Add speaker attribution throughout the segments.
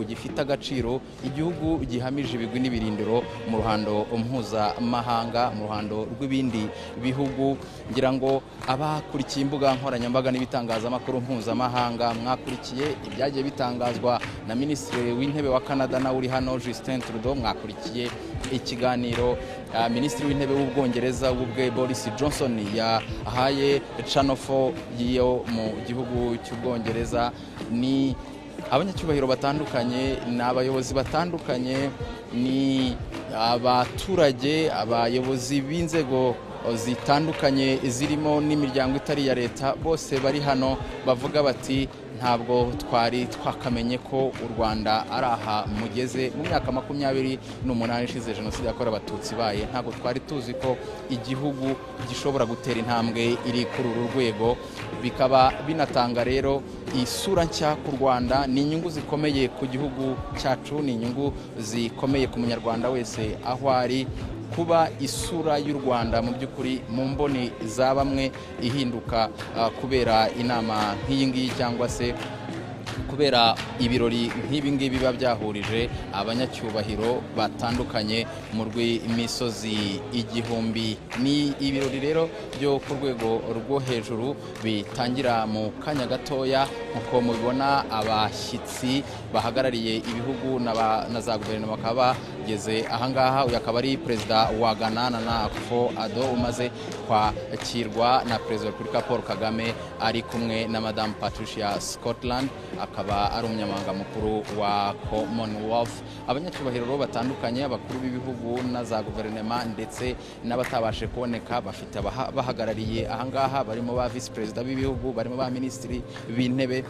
Speaker 1: igihugu gifite agaciro, igihugu gihamije ibigwi n'ibirindiro mu ruhando mpuzamahanga, mu ruhando rw'ibindi bihugu. Ngira ngo abakurikiye imbuga nkoranyambaga n'ibitangazamakuru mpuzamahanga mwakurikiye ibyagiye bitangazwa na Minisitiri w'Intebe wa Canada nawe uri hano Justin Trudeau, mwakurikiye ikiganiro Minisitiri w'Intebe w'Ubwongereza ubwe Boris Johnson yahaye Channel 4 yo mu gihugu cy'Ubwongereza. Ni abanyacyubahiro batandukanye, n'abayobozi batandukanye, ni abaturage, abayobozi b'inzego zitandukanye zirimo n'imiryango itari ya leta, bose bari hano bavuga bati ntabwo twari twakamenye ko u Rwanda ari aha mugeze. Mu myaka 28 ishize jenoside yakorewe abatutsi baye, ntabwo twari tuzi ko igihugu gishobora gutera intambwe iri kuri uru rwego. Bikaba binatanga rero isura nshya ku Rwanda, ni inyungu zikomeye ku gihugu cyacu, ni inyungu zikomeye ku munyarwanda wese aho ari, kuba isura y'u Rwanda mu by'ukuri mu mboni za bamwe ihinduka kubera inama nk'iyi ngiyi, cyangwa se kubera ibirori nk'ibi ngibi biba byahurije abanyacyubahiro batandukanye mu rw'imisozi igihumbi. Ni ibirori rero byo ku rwego rwo hejuru bitangira mu kanya gatoya, nkuko mubibona abashyitsi bahagarariye ibihugu na za guverinoma bakaba bageze ahangaha. Uyu akaba ari Perezida wa Ghana na Akufo-Addo umaze kwakirwa na Perezida wa Repubulika Paul Kagame, ari kumwe na Madame Patricia Scotland, akaba ari umunyamabanga mukuru wa Commonwealth. Abanyacyubahiro batandukanye, abakuru b'ibihugu na za guverinoma ndetse n'abatabashe kuboneka bafite bahagarariye ahangaha, barimo ba Vice Perezida b'ibihugu, barimo ba Minisitiri b'Intebe,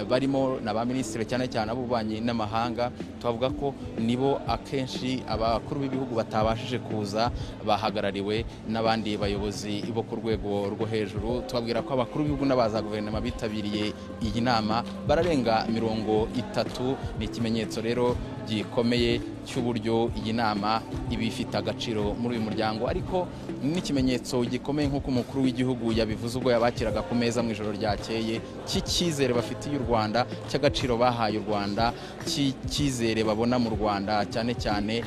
Speaker 1: barimo na ba Minisitiri cyane cyane ab'ububanyi n'amahanga. Twavuga ko nibo akenshi abakuru b'ibihugu batabashije kuza, bahagarariwe n'abandi bayobozi bo ku rwego rwo hejuru. Twabwira ko abakuru b'ibihugu n'abaza guverinoma bitabiriye iyi nama bararenga 30. Ni ikimenyetso rero gikomeye cy'uburyo iyi nama ibifite agaciro muri uyu muryango, ariko n'ikimenyetso gikomeye nk'uko umukuru w'igihugu yabivuze ubwo yabakiraga ku meza mu ijoro ryakeye, cy'icyizere bafitiye u Rwanda, cy'agaciro bahaye u Rwanda, cy'icyizere babona mu Rwanda cyane cyane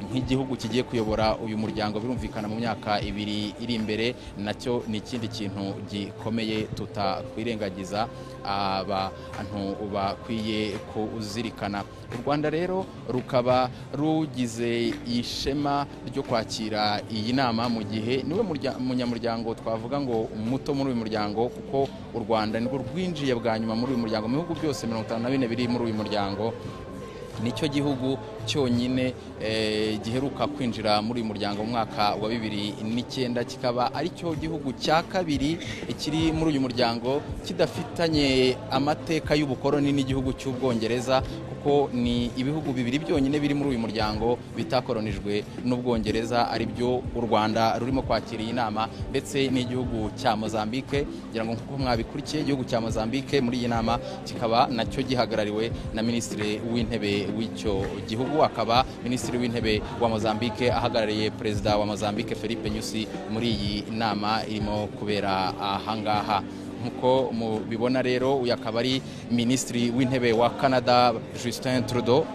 Speaker 1: nk'igihugu kigiye kuyobora uyu muryango. Birumvikana mu myaka 2 iri imbere, nacyo ni ikindi kintu gikomeye tutakwirengagiza, abantu bakwiye kuzirikana. U Rwanda rero rukaba rugize ishema ryo kwakira iyi nama, mu gihe niwe munyamuryango twavuga ngo muto muri uyu muryango, kuko u Rwanda nirwo rwinjiye bwa nyuma muri uyu muryango. Mu bihugu byose 54 biri muri uyu muryango, nicyo gihugu cyonyine giheruka kwinjira muri uyu muryango mu mwaka wa 2009, kikaba ari cyo gihugu cya kabiri kiri muri uyu muryango kidafitanye amateka y'ubukoroni n'igihugu cy'Ubwongereza, kuko ni ibihugu bibiri byonyine biri muri uyu muryango bitakoronijwe n'Ubwongereza, ari byo u Rwanda rurimo kwakira iyi nama, ndetse n'igihugu cya Mozambique. Ngira ngo nkuko mwabikurikiye, igihugu cya Mozambique muri iyi nama kikaba nacyo gihagarariwe na Minisitiri w'Intebe w'icyo gihugu, akaba Minisitiri w'Intebe wa Mozambique ahagarariye Perezida wa Mozambique Felipe Nyusi muri iyi nama irimo kubera ahangaha. Nkuko mubibona rero, uyu akaba ari Minisitiri w'Intebe wa Canada Justin Trudeau,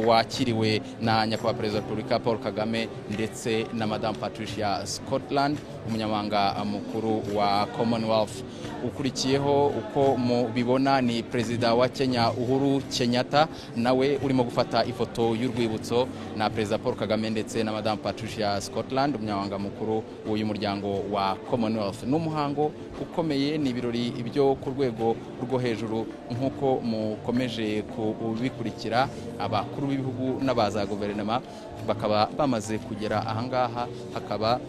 Speaker 1: wakiriwe na nyakubahwa Perezida wa Repubulika Paul Kagame ndetse na Madame Patricia Scotland, umunyamabanga mukuru wa Commonwealth. Ukurikiyeho uko mubibona ni Perezida wa Kenya Uhuru Kenyatta, nawe urimo gufata ifoto y'urwibutso na Perezida Paul Kagame ndetse na Madame Patricia Scotland, umunyamabanga mukuru w'uyu muryango wa Commonwealth. N'umuhango ukomeye, ni ibirori ibyo ku rwego rwo hejuru nkuko mukomeje kubikurikira. Abakuru b'ibihugu n'abaza guverinoma bakaba bamaze kugera ahangaha, hakaba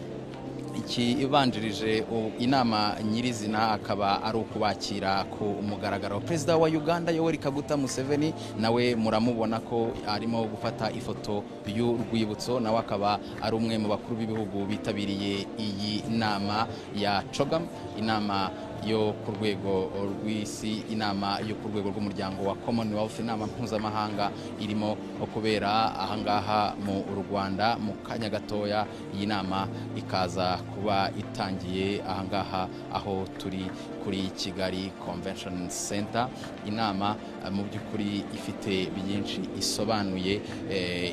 Speaker 1: ikibanjirije inama nyirizina akaba ari ukubakira ku mugaragaro. Perezida wa Uganda Yoweri Kaguta Museveni nawe muramubona ko arimo gufata ifoto y'urwibutso, nawe akaba ari umwe mu bakuru b'ibihugu bitabiriye iyi nama ya Chogm, inama yo ku rwego rw'isi, inama yo ku rwego rw'umuryango wa Commonwealth, inama mpuzamahanga irimo kubera ahangaha mu Rwanda. Mu kanya gatoya iyi nama ikaza kuba itangiye ahangaha aho turi kuri Kigali Convention Center. Inama mu by'ukuri ifite byinshi isobanuye.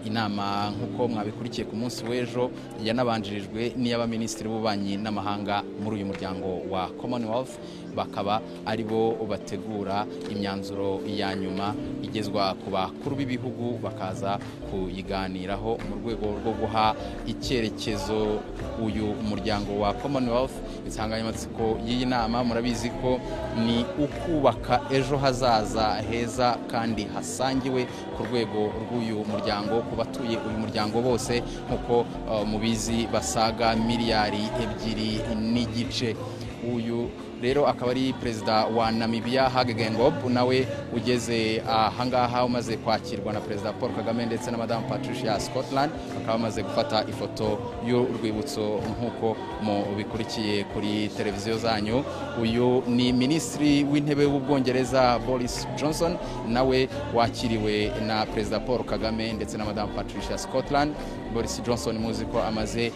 Speaker 1: Inama nk'uko mwabikurikiye ku munsi w'ejo yanabanjirijwe n'iy'abaminisitiri b'ububanyi n'amahanga muri uyu muryango wa Commonwealth, bakaba aribo bategura imyanzuro ya nyuma igezwa ku bakuru b'ibihugu, bakaza kuyiganiraho mu rwego rwo guha icyerekezo uyu muryango wa Commonwealth. Insanganyamatsiko y'iyi nama murabizi ko ni ukubaka ejo hazaza heza kandi hasangiwe ku rwego rw'uyu muryango, ku batuye uyu muryango bose, nk'uko mubizi basaga miliyari 2.5. Uyu rero akaba ari Perezida wa Namibia Kagame, nawe ugeze ahangaha umaze kwakirwa na Perezida Paul Kagame ndetse na Madame Patricia Scotland, bakaba bamaze gufata ifoto y'urwibutso nk'uko mu bikurikiye kuri televiziyo zanyu. Uyu ni Minisitiri w'Intebe w'Ubwongereza Boris Johnson, nawe wakiriwe na Perezida Paul Kagame ndetse na Madame Patricia Scotland. Boris Johnson muzi ko amaze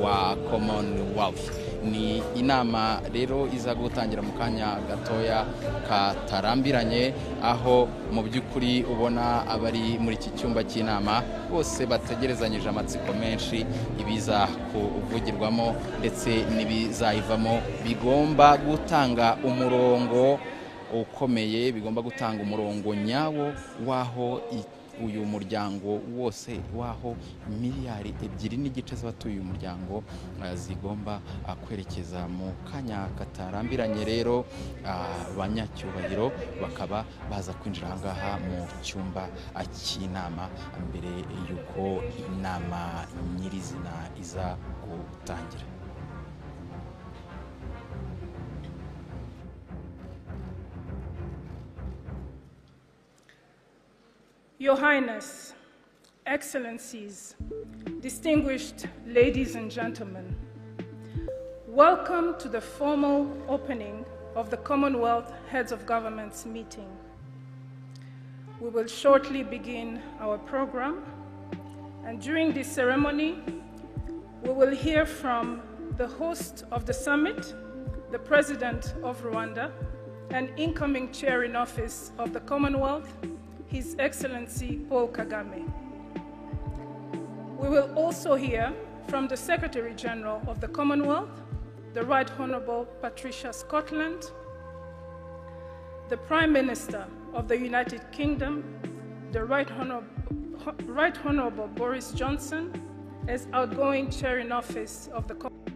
Speaker 1: wa Commonwealth. Ni inama rero iza gutangira mu kanya gatoya katarambiranye, aho mu by'ukuri ubona abari muri iki cyumba cy'inama bose bategerezanyije amatsiko menshi ibiza kuvugirwamo ndetse n'ibizayivamo. Bigomba gutanga umurongo ukomeye, bigomba gutanga umurongo nyawo waho uyu muryango wose, waho miliyari 2.5 z'abatuye uyu muryango zigomba kwerekeza mu kanya katarambiranye. Rero abanyacyubahiro bakaba baza kwinjira ahangaha mu cyumba cy'inama mbere y'uko inama nyirizina iza gutangira.
Speaker 2: Your Highness, Excellencies, distinguished ladies and gentlemen, welcome to the formal opening of the Commonwealth Heads of Governments meeting. We will shortly begin our program, and during this ceremony, we will hear from the host of the summit, the President of Rwanda, and incoming chair in office of the Commonwealth, His Excellency Paul Kagame. We will also hear from the Secretary General of the Commonwealth, the Right Honourable Patricia Scotland, the Prime Minister of the United Kingdom, the Right Honourable Boris Johnson, as outgoing Chair in Office of the Commonwealth.